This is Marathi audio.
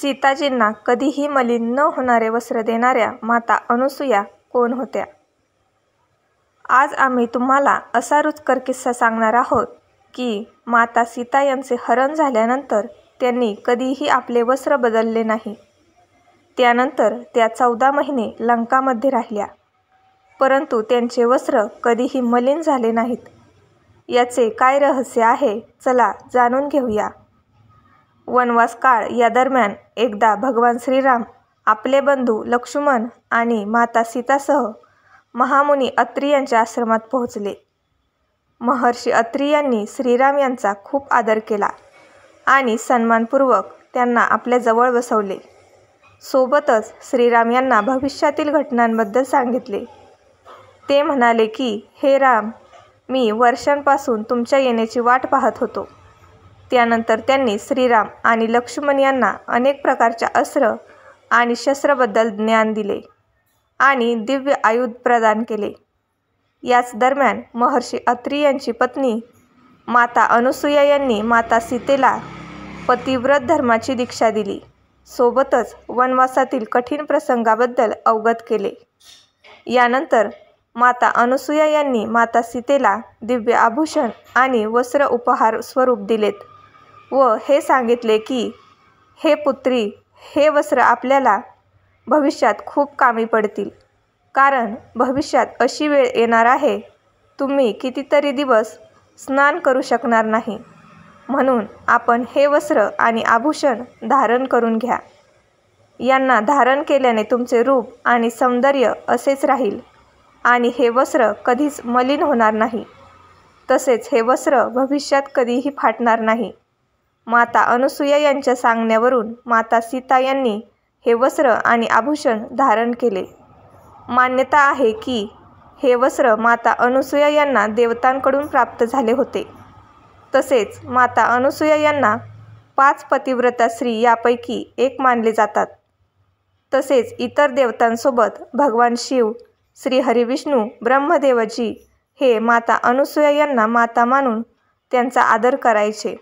सीताजींना कधीही मलिन न होणारे वस्त्र देणाऱ्या माता अनुसूया कोण होत्या? आज आम्ही तुम्हाला असा रुचकर किस्सा सांगणार आहोत की माता सीता यांचे हरण झाल्यानंतर त्यांनी कधीही आपले वस्त्र बदलले नाही. त्यानंतर त्या 14 महिने लंकामध्ये राहिल्या, परंतु त्यांचे वस्त्र कधीही मलिन झाले नाहीत. याचे काय रहस्य आहे, चला जाणून घेऊया. वनवास काळ या दरम्यान एकदा भगवान श्रीराम आपले बंधू लक्ष्मण आणि माता सीतासह महामुनी अत्री यांच्या आश्रमात पोहोचले. महर्षी अत्री यांनी श्रीराम यांचा खूप आदर केला आणि सन्मानपूर्वक त्यांना आपल्या जवळ बसवले. सोबतच श्रीराम यांना भविष्यातील घटनांबद्दल सांगितले. ते म्हणाले की, हे राम, मी वर्षांपासून तुमच्या येण्याची वाट पाहत होतो. त्यानंतर त्यांनी श्रीराम आणि लक्ष्मण यांना अनेक प्रकारच्या अस्त्र आणि शस्त्राबद्दल ज्ञान दिले आणि दिव्य आयुध प्रदान केले. याच दरम्यान महर्षी अत्री यांची पत्नी माता अनुसूया यांनी माता सीतेला पतिव्रत धर्माची दीक्षा दिली. सोबतच वनवासातील कठीण प्रसंगाबद्दल अवगत केले. यानंतर माता अनुसूया यांनी माता सीतेला दिव्य आभूषण आणि वस्त्र उपहार स्वरूप दिलेत व हे सांगितले की, हे पुत्री, हे वस्त्र आपल्याला भविष्यात खूप कामी पडतील, कारण भविष्यात अशी वेळ येणार आहे, तुम्ही कितीतरी दिवस स्नान करू शकणार नाही. म्हणून आपण हे वस्त्र आणि आभूषण धारण करून घ्या. यांना धारण केल्याने तुमचे रूप आणि सौंदर्य असेच राहील आणि हे वस्त्र कधीच मलिन होणार नाही. तसेच हे वस्त्र भविष्यात कधीही फाटणार नाही. माता अनुसूया यांच्या सांगण्यावरून माता सीता यांनी हे वस्त्र आणि आभूषण धारण केले. मान्यता आहे की हे वस्त्र माता अनुसूया यांना देवतांकडून प्राप्त झाले होते. तसेच माता अनुसूया यांना 5 पतिव्रता स्त्री यापैकी एक मानले जातात. तसेच इतर देवतांसोबत भगवान शिव, श्री हरिविष्णू, ब्रह्मदेवजी हे माता अनुसूया यांना माता मानून त्यांचा आदर करायचे.